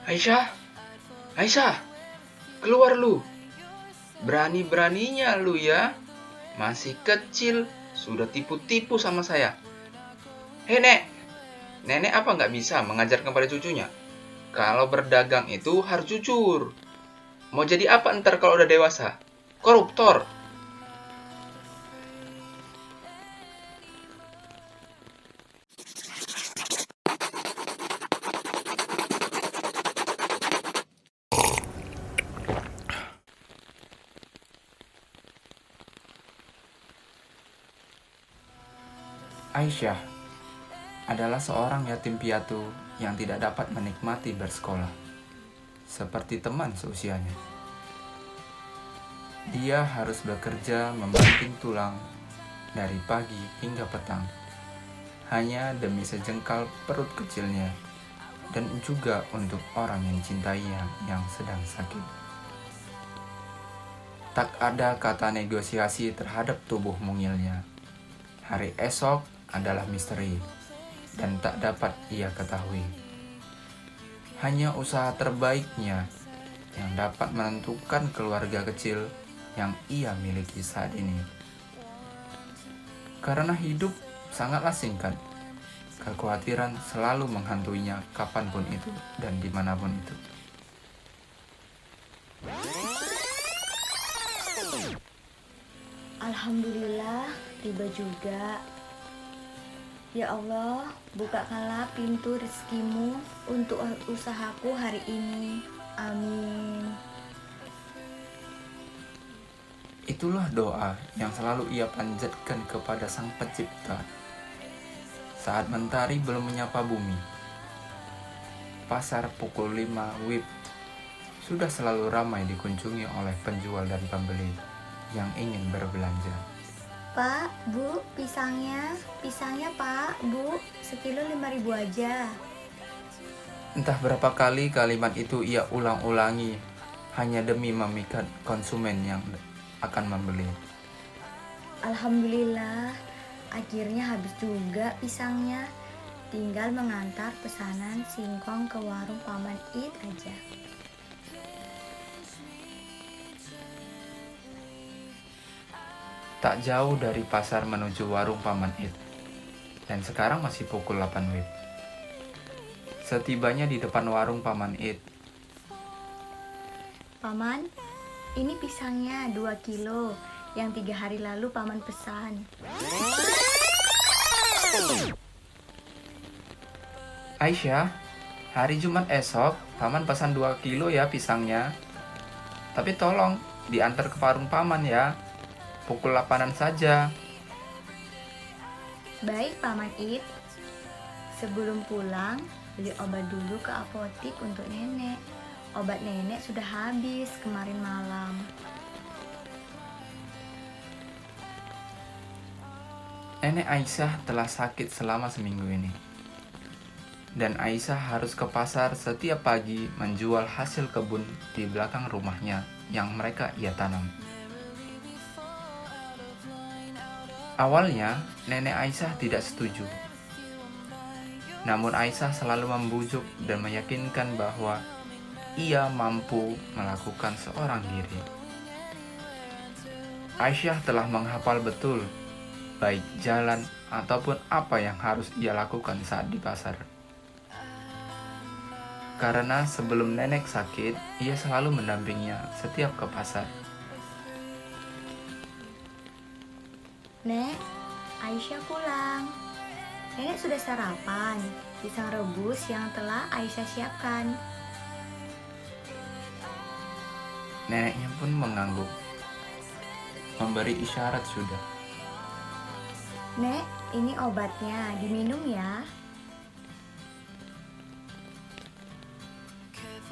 Aisyah, Aisyah, keluar lu. Berani-beraninya lu ya. Masih kecil, sudah tipu-tipu sama saya. Hei nek, nenek apa nggak bisa mengajarkan pada cucunya? Kalau berdagang itu harus jujur. Mau jadi apa ntar kalau udah dewasa? Koruptor. Aisyah adalah seorang yatim piatu yang tidak dapat menikmati bersekolah, seperti teman seusianya. Dia harus bekerja membanting tulang dari pagi hingga petang, hanya demi sejengkal perut kecilnya, dan juga untuk orang yang dicintainya yang sedang sakit. Tak ada kata negosiasi terhadap tubuh mungilnya. Hari esok adalah misteri dan tak dapat ia ketahui. Hanya usaha terbaiknya yang dapat menentukan keluarga kecil yang ia miliki saat ini. Karena hidup sangatlah singkat, kekhawatiran selalu menghantuinya kapanpun itu dan dimanapun itu. Alhamdulillah, tiba juga. Ya Allah, bukakanlah pintu rezekimu untuk usahaku hari ini. Amin. Itulah doa yang selalu ia panjatkan kepada Sang Pencipta saat mentari belum menyapa bumi. Pasar pukul 5 WIB sudah selalu ramai dikunjungi oleh penjual dan pembeli yang ingin berbelanja. Pak, Bu, pisangnya Pak, Bu, sekilo 5.000 aja. Entah berapa kali kalimat itu ia ulang-ulangi hanya demi memikat konsumen yang akan membeli. Alhamdulillah, akhirnya habis juga pisangnya. Tinggal mengantar pesanan singkong ke warung Paman It aja. Tak jauh dari pasar menuju warung Paman It, dan sekarang masih pukul 8 WIB. Setibanya di depan warung Paman It, Paman, ini pisangnya 2 kilo yang 3 hari lalu Paman pesan. Aisyah, hari Jumat esok Paman pesan 2 kilo ya pisangnya. Tapi tolong diantar ke warung Paman ya. Pukul 8-an saja. Baik Paman It, sebelum pulang beli obat dulu ke apotik untuk nenek. Obat nenek sudah habis kemarin malam. Nenek Aisyah telah sakit selama seminggu ini. Dan Aisyah harus ke pasar setiap pagi menjual hasil kebun di belakang rumahnya yang mereka ia tanam. Awalnya, nenek Aisyah tidak setuju. Namun Aisyah selalu membujuk dan meyakinkan bahwa ia mampu melakukan seorang diri. Aisyah telah menghafal betul baik jalan ataupun apa yang harus ia lakukan saat di pasar. Karena sebelum nenek sakit, ia selalu mendampinginya setiap ke pasar. Nek, Aisyah pulang. Nenek sudah sarapan, pisang rebus yang telah Aisyah siapkan. Neneknya pun mengangguk, memberi isyarat sudah. Nek, ini obatnya, diminum ya.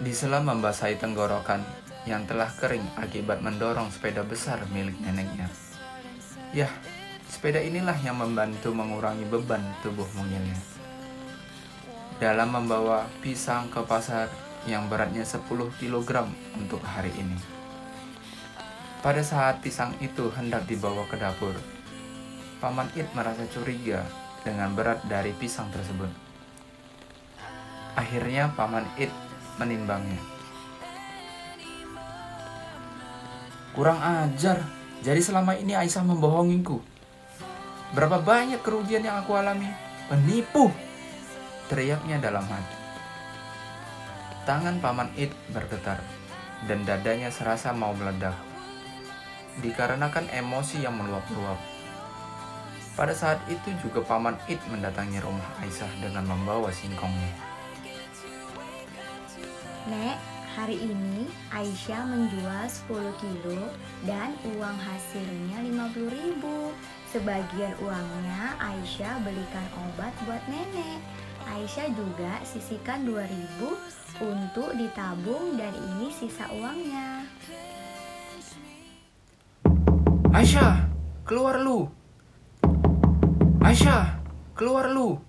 Di sela membasahi tenggorokan yang telah kering akibat mendorong sepeda besar milik neneknya. Yah, sepeda inilah yang membantu mengurangi beban tubuh mungilnya. Dalam membawa pisang ke pasar yang beratnya 10 kg untuk hari ini. Pada saat pisang itu hendak dibawa ke dapur, Paman It merasa curiga dengan berat dari pisang tersebut. Akhirnya Paman It menimbangnya. Kurang ajar, jadi selama ini Aisyah membohongiku. Berapa banyak kerugian yang aku alami? Penipu! Teriaknya dalam hati. Tangan Paman Id bergetar dan dadanya serasa mau meledak. Dikarenakan emosi yang meluap-luap. Pada saat itu juga Paman Id mendatangi rumah Aisyah dengan membawa singkongnya. Nek, hari ini Aisyah menjual 10 kilo dan uang hasilnya 50.000. Sebagian uangnya Aisyah belikan obat buat nenek. Aisyah juga sisihkan 2.000 untuk ditabung dan ini sisa uangnya. Aisyah, keluar lu! Aisyah, keluar lu!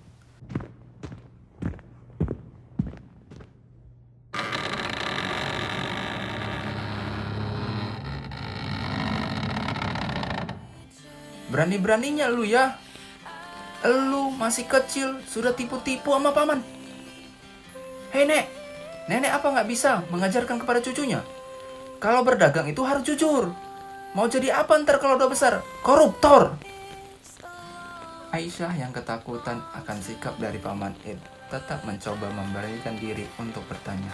Berani-beraninya lu ya. Lu masih kecil, sudah tipu-tipu sama paman. Hei nek, nenek apa nggak bisa mengajarkan kepada cucunya? Kalau berdagang itu harus jujur. Mau jadi apa ntar kalau udah besar? Koruptor! Aisyah yang ketakutan akan sikap dari Paman Id tetap mencoba memberanikan diri untuk bertanya.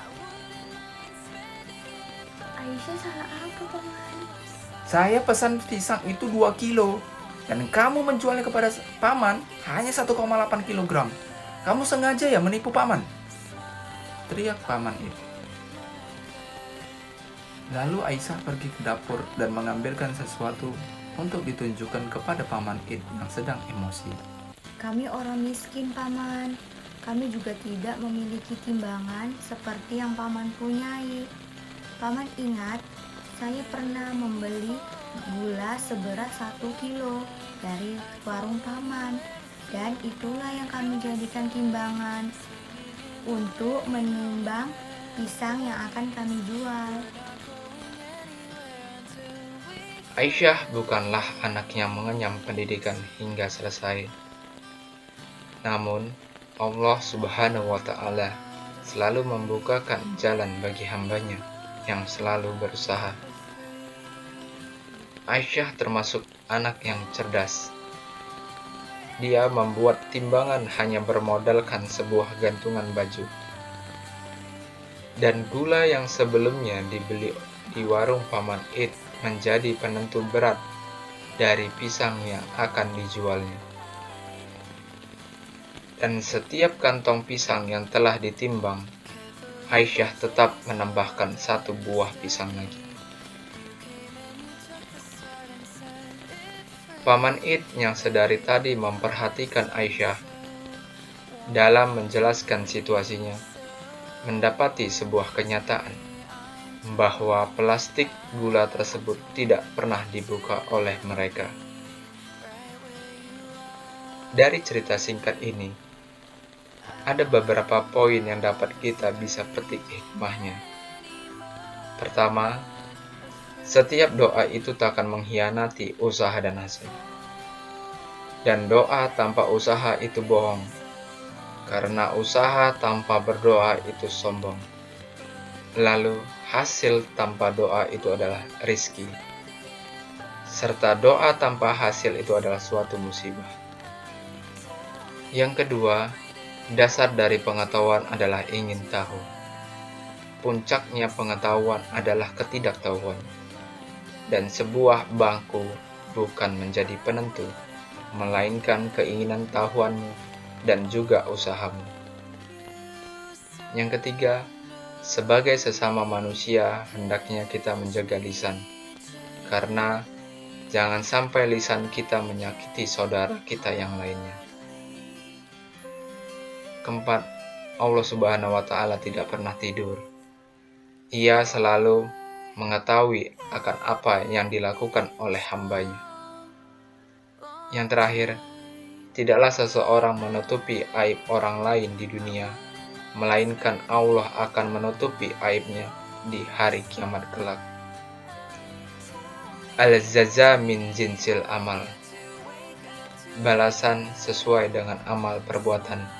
Aisyah salah apa, Paman? Saya pesan pisang itu 2 kilo dan kamu menjualnya kepada paman hanya 1,8 kilogram. Kamu sengaja ya menipu paman? Teriak Paman Id. Lalu Aisyah pergi ke dapur dan mengambilkan sesuatu untuk ditunjukkan kepada Paman Id yang sedang emosi. Kami orang miskin, Paman. Kami juga tidak memiliki timbangan seperti yang Paman punyai. Paman ingat, saya pernah membeli gula seberat 1 kilo dari warung Paman. Dan itulah yang kami jadikan timbangan untuk menimbang pisang yang akan kami jual. Aisyah bukanlah anak yang mengenyam pendidikan hingga selesai. Namun, Allah Subhanahu wa Ta'ala selalu membukakan jalan bagi hambanya yang selalu berusaha. Aisyah termasuk anak yang cerdas. Dia membuat timbangan hanya bermodalkan sebuah gantungan baju. Dan gula yang sebelumnya dibeli di warung Paman Id menjadi penentu berat dari pisang yang akan dijualnya. Dan setiap kantong pisang yang telah ditimbang, Aisyah tetap menambahkan 1 buah pisang lagi. Paman Id yang sedari tadi memperhatikan Aisyah dalam menjelaskan situasinya, mendapati sebuah kenyataan bahwa plastik gula tersebut tidak pernah dibuka oleh mereka. Dari cerita singkat ini, ada beberapa poin yang dapat kita bisa petik hikmahnya. Pertama, setiap doa itu tak akan mengkhianati usaha dan hasil. Dan doa tanpa usaha itu bohong, karena usaha tanpa berdoa itu sombong. Lalu, hasil tanpa doa itu adalah rizki. Serta doa tanpa hasil itu adalah suatu musibah. Yang kedua, dasar dari pengetahuan adalah ingin tahu. Puncaknya pengetahuan adalah ketidaktahuan. Dan sebuah bangku bukan menjadi penentu, melainkan keinginan tahuanmu dan juga usahamu. Yang ketiga, sebagai sesama manusia, hendaknya kita menjaga lisan, karena jangan sampai lisan kita menyakiti saudara kita yang lainnya. Keempat, Allah Subhanahu wa Ta'ala tidak pernah tidur. Ia selalu mengetahui akan apa yang dilakukan oleh hambanya. Yang terakhir, tidaklah seseorang menutupi aib orang lain di dunia, melainkan Allah akan menutupi aibnya di hari kiamat kelak. Al-jaza min jinsil amal. Balasan sesuai dengan amal perbuatan.